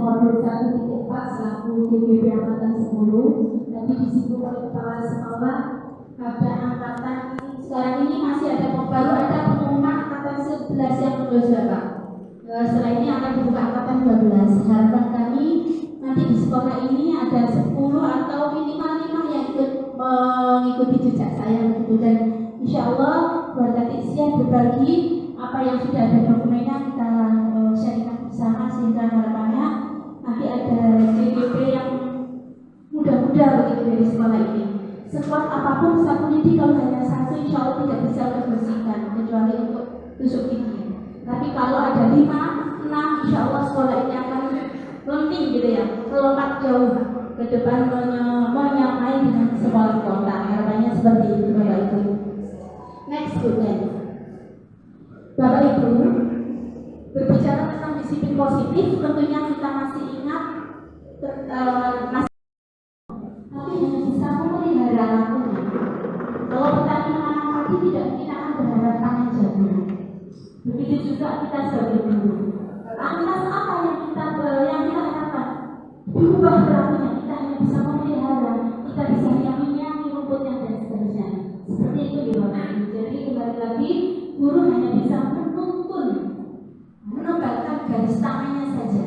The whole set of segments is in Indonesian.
nomor 21.4 selaku DPP Angkatan 10. Tadi disinggung oleh Kepala Sekolah pada angkatan sekarang ini masih ada baru ada pengumuman angkatan 11 yang lulus Bapak. Setelah ini akan dibuka angkatan 12. Harapan kami nanti di sekolah ini ada 10 atau minimal 5 yang ikut mengikuti jejak saya begitu, dan insya Allah buat nanti siap berbagi apa yang sudah ada dokumennya kita sharingkan bersama, sehingga harapannya nanti ada DPP yang muda-muda begitu dari sekolah ini. Sekuat apapun satu lidi kalau hanya satu insya Allah tidak bisa membersihkan kecuali untuk tusuk gigi. Tapi kalau ada 5, 6 insya Allah sekolah ini akan lenting gitu ya, melompat jauh ke depan menyamai dengan sekolah kota. Harapannya seperti itu Bapak Ibu. Next student. Bapak Ibu, berbicara tentang disiplin positif, tentunya kita masih ingat tapi hanya bisa memelihara lakunya. Kalau petani menanam padi tidak mungkin akan berharap panen jagung. Begitu juga kita sebagai guru. Lantas apa yang kita harapkan? Diubah perilakunya, kita hanya bisa memelihara, kita bisa menyamingi rumputnya dan seterusnya. Seperti itu ya Bapak Ibu. Jadi kembali lagi, guru hanya bisa menuntun, menegakkan garis tangannya saja.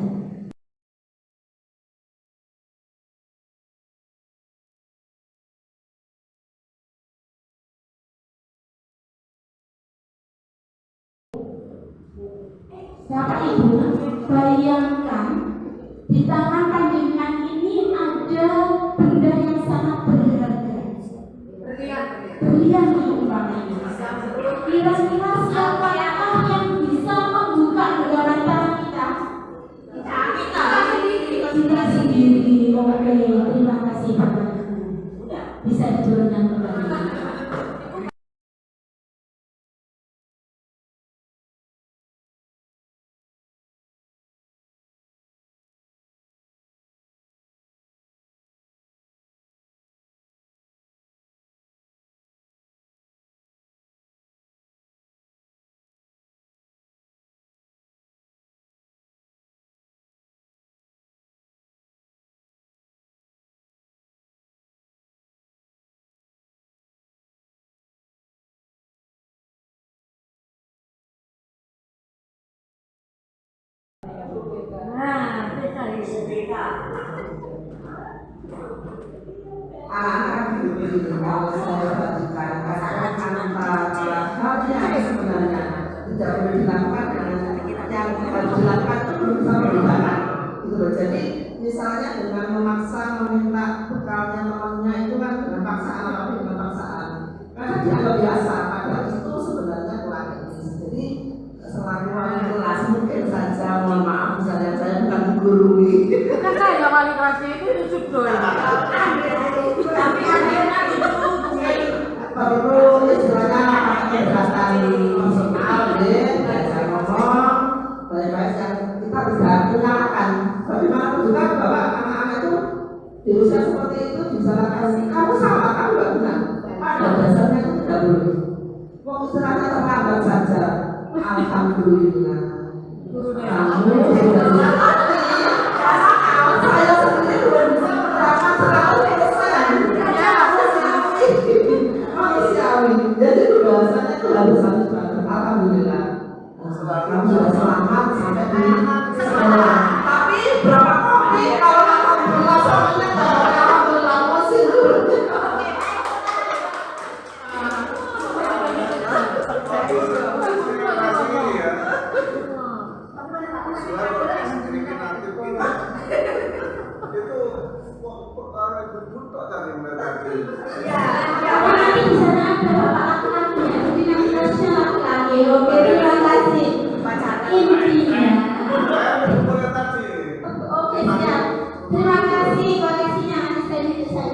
Bapak Ibu, bayangkan di tangan panjenengan ini ada benda yang sangat berharga. Berlian umpamanya. Kira-kira siapa yang bisa membuka genggaman tangan kita? Kita sendiri. Oke, terima kasih Bapak Ibu. Bisa diturunkan kembali. Anak-anak ini kalau saya bagikan antara hal yang sebenarnya tidak boleh dilakukan dengan yang harus dilakukan itu belum bisa membedakan gitu loh. Jadi misalnya dengan memaksa meminta bekalnya temannya itu kan dengan paksaan atau dengan paksaan karena dianggap biasa, padahal itu sebenarnya kurang etis. Jadi selaku wali kelas mungkin saja mohon maaf misalnya saya bukan digurui kan saya wali kelasnya itu lucu doi. Tapi akhirnya itu baru istilahnya pakai bahasa personal deh, saya ngomong baik-baik yang kita bisa menyalakan. Bagaimanapun juga bahwa anak-anak itu di usia seperti itu disalahkan, kamu salah, kamu nggak benar. Pada dasarnya itu tidak boleh. Kok istilahnya terlambat saja. Alhamdulillah. Kamu sudah saya sendiri belum bisa menerapkan selalu manusiawi. Jadi bahasanya itu harus banget. Alhamdulillah. Kamu sudah selamat sampai di sekolah. Tapi berapa kopi kalau alhamdulillah soalnya kalau alhamdulillah masih dulu. Oke, terima kasih. Intinya. Oke, siap. Terima kasih koleksinya nanti saya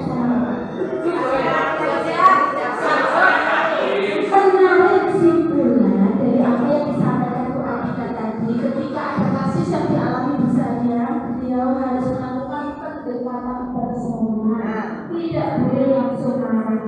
menarik kesimpulan dari apa yang disampaikan Bu Adita tadi. Ketika ada kasus yang dialami Bu saya, beliau harus melakukan pendekatan personal, tidak boleh langsung marah.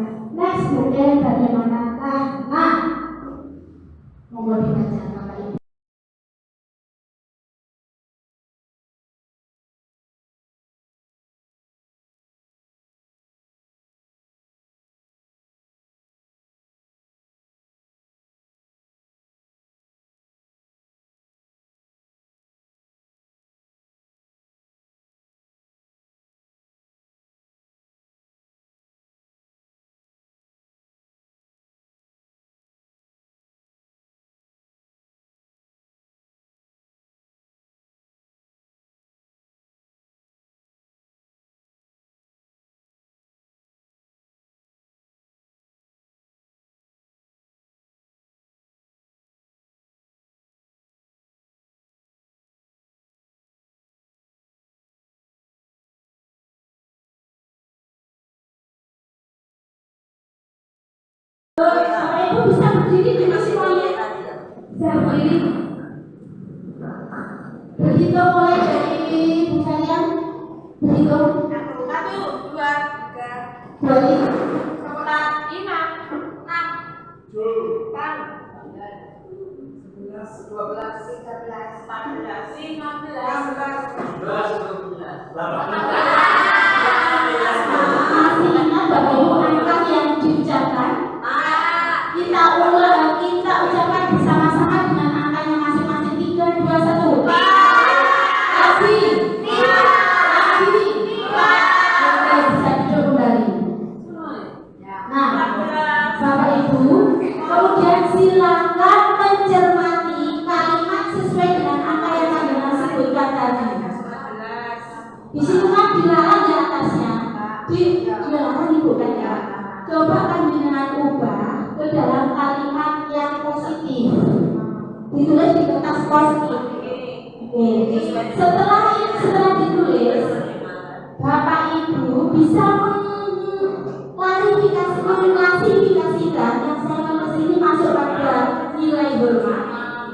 Bapak Ibu bisa berdiri juga semuanya. Bisa berdiri. Berhitung mulai dari Bu kalian. Berhitung. 1, 2, 3, Balik. 4, 5, 6, 8, 11, 12, 13, 14, 15, 16, 17, Masih ingat Bapak Ibu angka yang diucapkan? Kita ucapkan bersama-sama dengan angkanya masing-masing. 3, 2, 1. Lagi. Oke, bisa duduk kembali. Nah, Bapak Ibu, kemudian silakan mencermati kalimat sesuai dengan angka yang Anda sebutkan tadi. Di situ kan dilarang di atasnya, dilarang ibu kan ya. Coba panjenengan ubah ke dalam kalimat yang positif. Ditulis di kertas positif. Oke. Setelah ditulis, Bapak Ibu bisa mengklasifikasikan yang saya tulis ini masuk pada nilai hormat,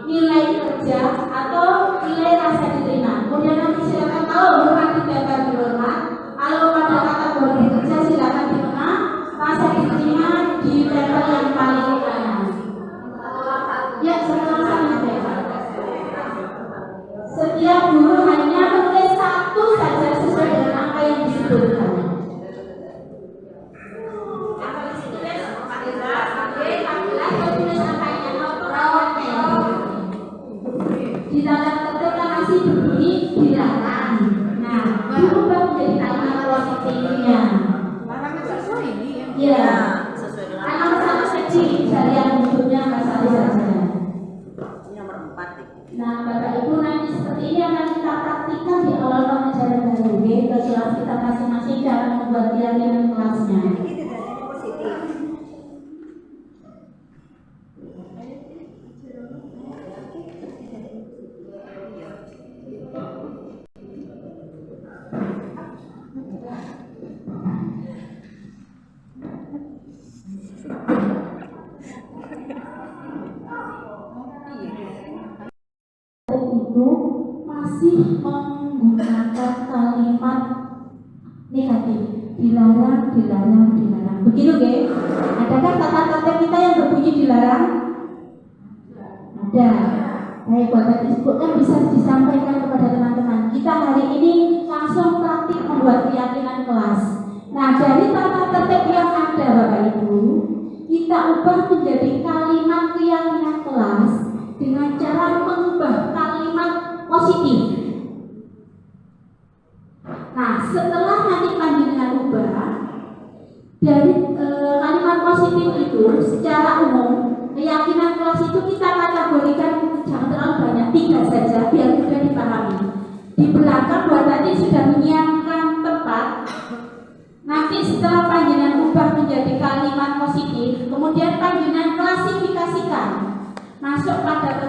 nilai kerja, atau nilai rasa diterima. Kemudian nanti silakan kalau hormat ditempel di hormat, kalau pada kategori kerja silakan di tengah, rasa diterima di level yang paling kanan. Ya, sama-sama ya. Setiap guru hanya menulis satu saja sesuai dengan angka yang disebutkan. Di dalam tertib masih berbunyi dilarang. Nah, diubah menjadi kalimat positifnya. Iya. Anak sama kecil dari yang bentuknya kasar saja. Nah, Bapak Ibu nanti seperti ini akan kita praktikkan di awal pembelajaran baru. Ke kelas kita masing-masing cara membuat keyakinan kelasnya. Itu masih menggunakan kalimat negatif, dilarang. Begitu, guys? Adakah kata-kata kita yang berbunyi dilarang? Ada. Baik, Bapak Ibu kan bisa disampaikan kepada teman-teman. Kita hari ini langsung praktik membuat keyakinan kelas. Nah, dari tata tertib yang ada, Bapak Ibu, kita ubah menjadi kalimat keyakinan kelas dengan cara mengubah kalimat positif. Nah, setelah nanti panjenengan ubah dari kalimat positif itu, secara umum keyakinan kelas itu kita kategorikan jangan terlalu banyak, 3 saja biar mudah dipahami. Di belakang buat tadi sudah menyiapkan tempat. Nanti setelah panjenengan ubah menjadi kalimat positif, kemudian panjenengan klasifikasikan masuk pada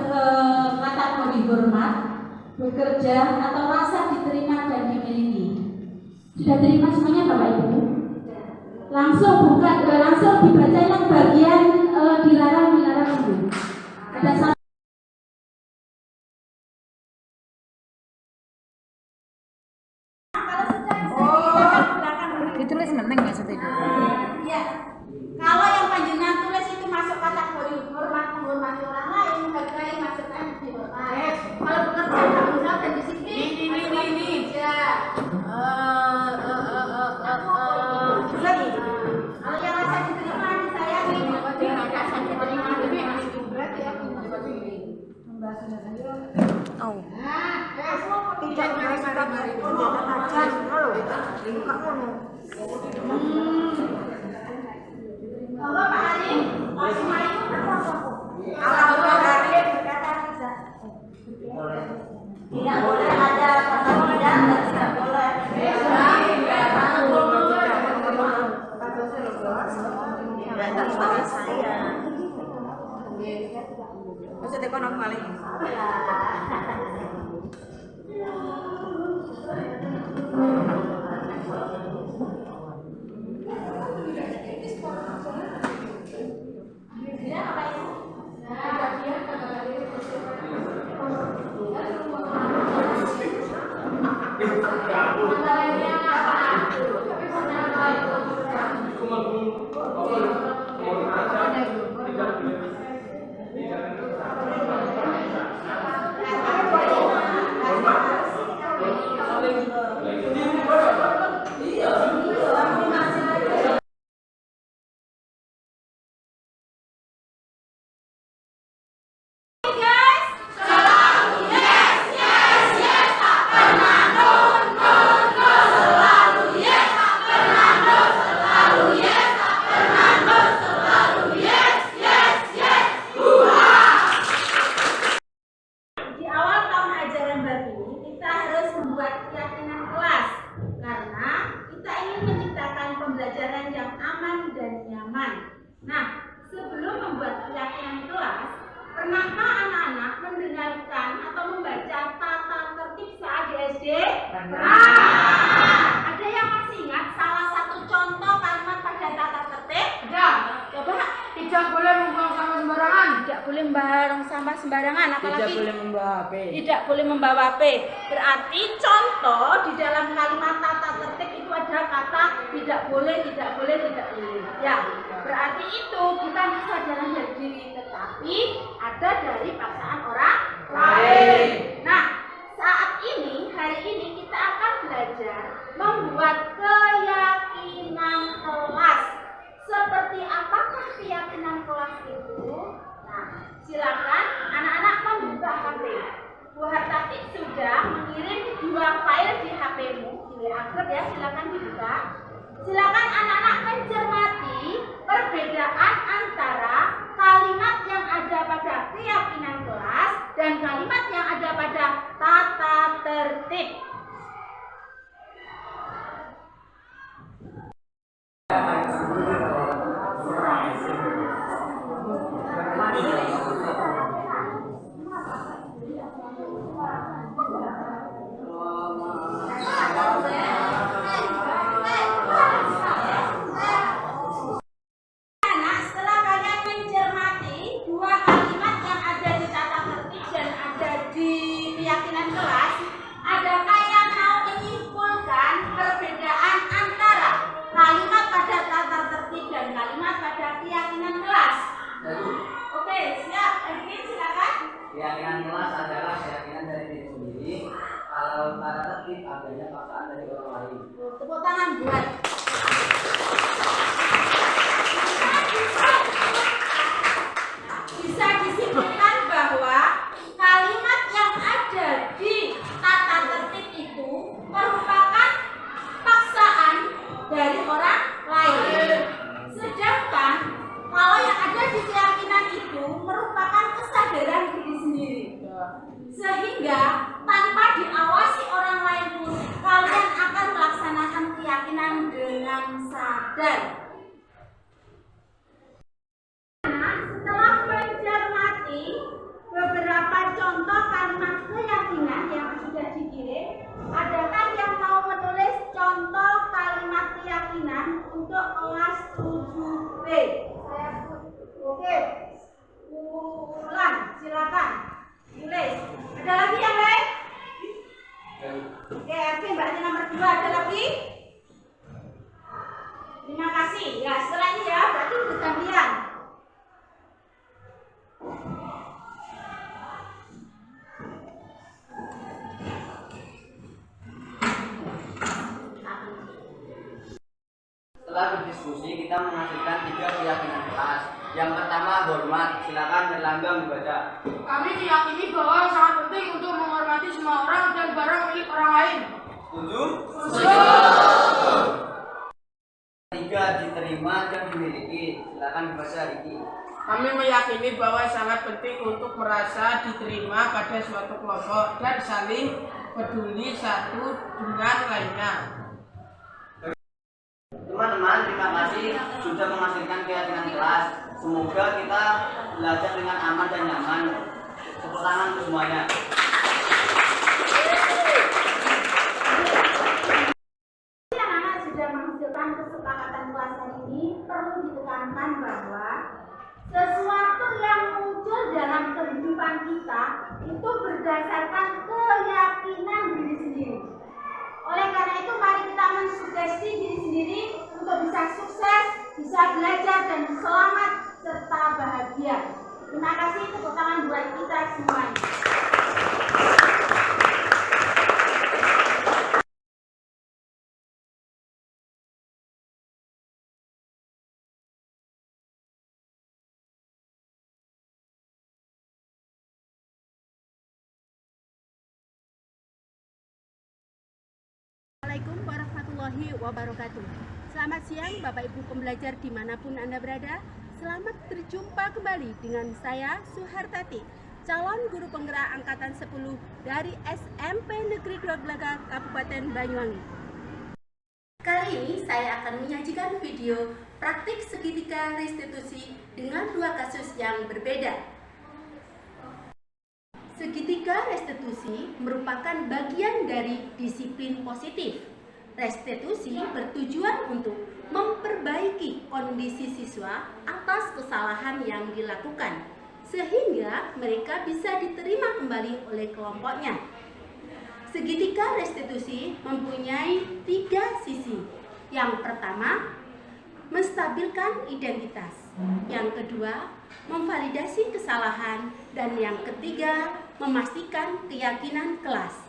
kategori hormat, bekerja, atau rasa diterima dan dimiliki. Sudah terima semuanya Bapak Ibu? Langsung dibaca yang bagian dilarang dulu. Ada satu. Ditulis meneng maksudnya. Ya. Kalau yang panjenengan tulis itu masuk kategori hormat, menghormati orang lain, menghargai, masukkan di hormat. Kalau bekerja tanggung jawab dan disiplin. Ini. Kalau yang rasa diterima disayangi, rasa diterima berarti aku Oh. tidak mari ajar halo buka ngono. Bapak Pak Arif, masih main apa? Bapak Arif berkata tidak boleh ada kata tidak dan tidak boleh. Saya. Maksudnya kono kali. Di awal tahun ajaran baru ini kita harus membuat keyakinan kelas karena kita ingin menciptakan pembelajaran yang aman dan nyaman. Nah, sebelum membuat keyakinan kelas, pernahkah anak-anak mendengarkan atau membaca tata tertib saat di SD? Pernah. Ada yang masih ingat salah satu contoh kalimat pada tata tertib? Ada. Coba. Tidak boleh membuang sampah sembarangan. Tidak boleh membuang sampah sembarangan, apalagi Tidak boleh membawa HP. tidak boleh membawa HP. Berarti contoh di dalam kalimat tata tertib itu ada kata tidak boleh, tidak boleh, tidak boleh. Ya, berarti itu bukan kesadaran dari diri, tetapi ada dari paksaan orang lain. Nah, saat ini, hari ini kita akan belajar membuat keyakinan kelas. Seperti apakah keyakinan kelas itu? Nah, silakan anak-anak membuka HP. Bu Hartati sudah mengirim 2 file di HP-mu, di WA Group ya, silakan dibuka. Silakan anak-anak mencermati perbedaan antara kalimat yang ada pada keyakinan kelas dan kalimat yang ada pada tata tertib. Anak, setelah kalian mencermati 2 kalimat yang ada di tata tertib dan ada di keyakinan kelas, adakah yang mau menyimpulkan perbedaan antara kalimat pada tata tertib dan kalimat pada keyakinan kelas? Oke, siap. Edwin, silakan. Keyakinan kelas adalah keyakinan dari diri sendiri. Kalau tata tertib adanya paksaan dari orang lain. Tepuk tangan buat. Bisa disimpulkan bahwa kalimat yang ada di tata tertib itu merupakan paksaan dari orang lain. Sedangkan kalau yang ada di keyakinan itu merupakan kesadaran diri sendiri. Sehingga tanpa diawasi orang lain pun kalian akan melaksanakan keyakinan dengan sadar. Nah, setelah mencermati beberapa contoh kalimat keyakinan yang sudah dikirim, adakah yang mau menulis contoh kalimat keyakinan untuk kelas 7B? Oke, Ulan, silakan tulis. Ada lagi yang lain? Oke, Ervin, berarti nomor 2. Ada lagi? Terima kasih. Ya, setelah ini ya, berarti udah gantian. Setelah berdiskusi, kita menghasilkan 3 keyakinan kelas. Yang pertama, hormat. Silakan Erlangga membaca. Kami meyakini bahwa sangat penting untuk menghormati semua orang dan barang milik orang lain. Setuju? 3, diterima dan dimiliki. Silakan dibaca Riki. Kami meyakini bahwa sangat penting untuk merasa diterima pada suatu kelompok dan saling peduli satu dengan lainnya. Teman-teman, terima kasih sudah menghasilkan keyakinan kelas. Semoga kita belajar dengan aman dan nyaman. Tepuk tangan untuk semuanya. Anak-anak sudah menghasilkan kesepakatan kelas hari ini, perlu ditekankan bahwa sesuatu yang muncul dalam kehidupan kita itu berdasarkan keyakinan diri sendiri. Oleh Terima kasih, tepuk tangan buat kita semuanya. Assalamualaikum warahmatullahi wabarakatuh. Selamat siang Bapak Ibu pembelajar dimanapun Anda berada. Selamat berjumpa kembali dengan saya Suhartati, calon guru penggerak angkatan 10 dari SMP Negeri 2 Gelaga, Kabupaten Banyuwangi. Kali ini saya akan menyajikan video praktik segitiga restitusi dengan dua kasus yang berbeda. Segitiga restitusi merupakan bagian dari disiplin positif. Restitusi bertujuan untuk memperbaiki kondisi siswa atas kesalahan yang dilakukan, sehingga mereka bisa diterima kembali oleh kelompoknya. Segitiga restitusi mempunyai 3 sisi. Yang pertama, menstabilkan identitas. Yang kedua, memvalidasi kesalahan. Dan yang ketiga, memastikan keyakinan kelas.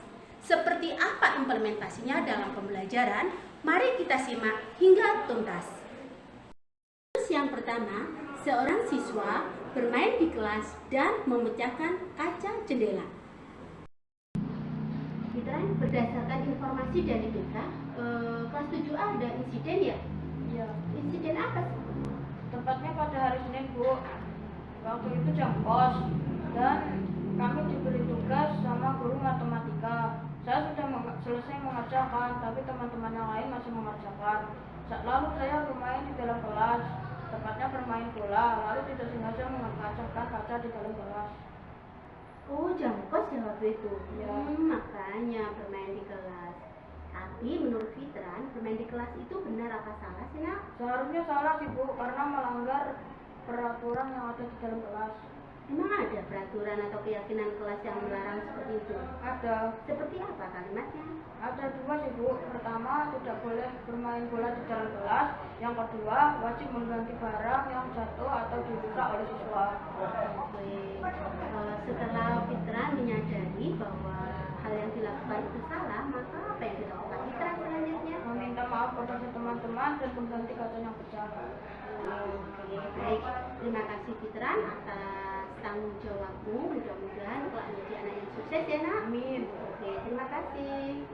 Seperti apa implementasinya dalam pembelajaran? Mari kita simak hingga tuntas. Kasus yang pertama, seorang siswa bermain di kelas dan memecahkan kaca jendela. Fitran, berdasarkan informasi dari kita, kelas 7A ada insiden ya? Iya, Insiden apa sih? tepatnya pada hari Senin, Bu. Waktu itu jam kos dan kami diberi tugas sama guru matematika. Saya sudah selesai mengerjakan, tapi teman-teman yang lain masih mengerjakan. Lalu saya bermain di dalam kelas, tepatnya bermain bola, lalu tidak sengaja memecahkan kaca di dalam kelas. Oh, jam kos ya waktu itu? Ya. Makanya bermain di kelas. Tapi menurut Fitran, bermain di kelas itu benar apa salah sih, Nak? Seharusnya salah sih, Bu, karena melanggar peraturan yang ada di dalam kelas. Emang ada peraturan atau keyakinan kelas yang melarang seperti itu? Ada Seperti apa kalimatnya? 2 sih, Bu. Pertama, tidak boleh bermain bola di dalam kelas. Yang kedua, wajib mengganti barang yang jatuh atau dirusak oleh siswa. Oke, setelah Fitran menyadari bahwa hal yang dilakukan itu salah, maka apa yang dilakukan Fitran selanjutnya? Meminta maaf kepada teman-teman dan mengganti kaca yang pecah. Oke, baik. Terima kasih Fitran atas tanggung jawabmu. Mudah-mudahan kelak menjadi anak yang sukses ya, Nak. Amin. Oke, terima kasih.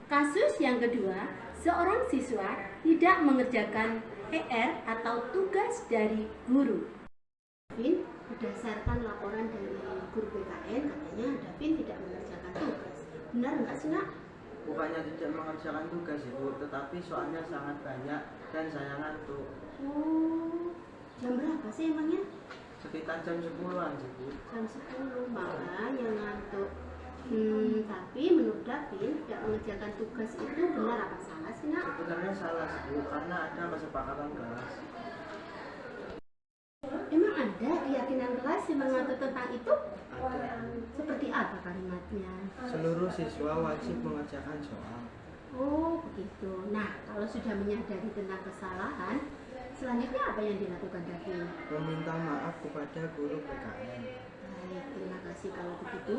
Kasus yang kedua, seorang siswa tidak mengerjakan PR atau tugas dari guru. Davin, berdasarkan laporan dari guru PKN, katanya Davin tidak mengerjakan tugas. Benar nggak sih, Nak? Bukannya tidak mengerjakan tugas Ibu, tetapi soalnya sangat banyak dan saya ngantuk. Oh, jam berapa sih emangnya? Sekitar jam 10-an sih Bu. Jam 10, makanya ngantuk. Tapi menurut Davin, tidak mengerjakan tugas itu benar apa salah sih, Nak? Sebenarnya salah sih Bu, karena ada kesepakatan kelas. Emang ada keyakinan kelas yang mengatur tentang itu? Ada. Seperti apa kalimatnya? Seluruh siswa wajib mengerjakan soal. Oh, begitu. Nah, kalau sudah menyadari tentang kesalahan, selanjutnya apa yang dilakukan Davin? Meminta maaf kepada guru PKN. Baik, terima kasih. Kalau begitu,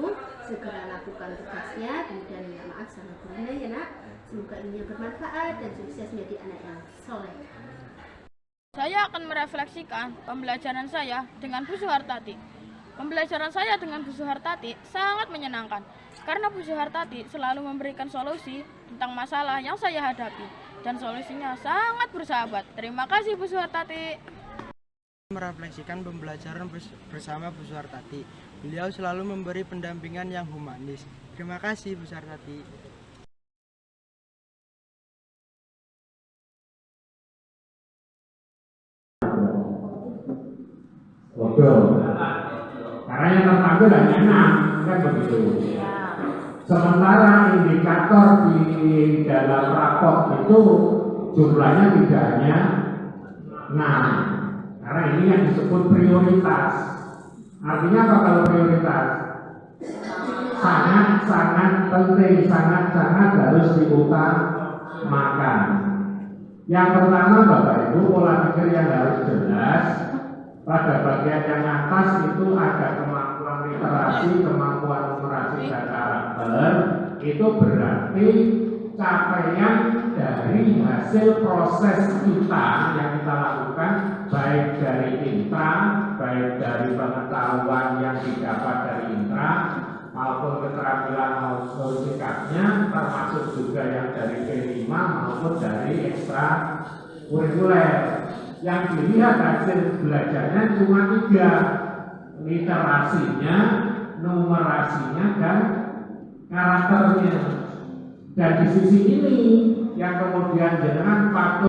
segera lakukan tugasnya, kemudian minta maaf sama gurunya ya, Nak. Semoga ilmunya bermanfaat dan sukses menjadi anak yang soleh. Saya akan merefleksikan pembelajaran saya dengan Bu Suhartati. Pembelajaran saya dengan Bu Suhartati sangat menyenangkan karena Bu Suhartati selalu memberikan solusi tentang masalah yang saya hadapi dan solusinya sangat bersahabat. Terima kasih Bu Suhartati. Merefleksikan pembelajaran bersama Bu Suhartati. Beliau selalu memberi pendampingan yang humanis. Terima kasih Bu Suhartati. Betul. Karena yang terpanggil hanya 6, kan begitu. Sementara indikator di dalam raport itu jumlahnya tidak hanya 6. Karena ini yang disebut prioritas. Artinya apa kalau prioritas? Sangat-sangat penting, sangat-sangat harus diutamakan. Yang pertama Bapak Ibu, pola pikir yang harus jelas. pada bagian yang atas itu ada kemampuan literasi, kemampuan numerasi dan karakter. Itu berarti capaian dari hasil proses kita yang kita lakukan, baik dari intra, baik dari pengetahuan yang didapat dari intra, maupun keterampilan maupun sikapnya, termasuk juga yang dari P5 maupun dari ekstra kurikuler. Yang dilihat hasil belajarnya cuma 3, literasinya, numerasinya, dan karakternya. Dan di sisi ini yang kemudian jenengan patut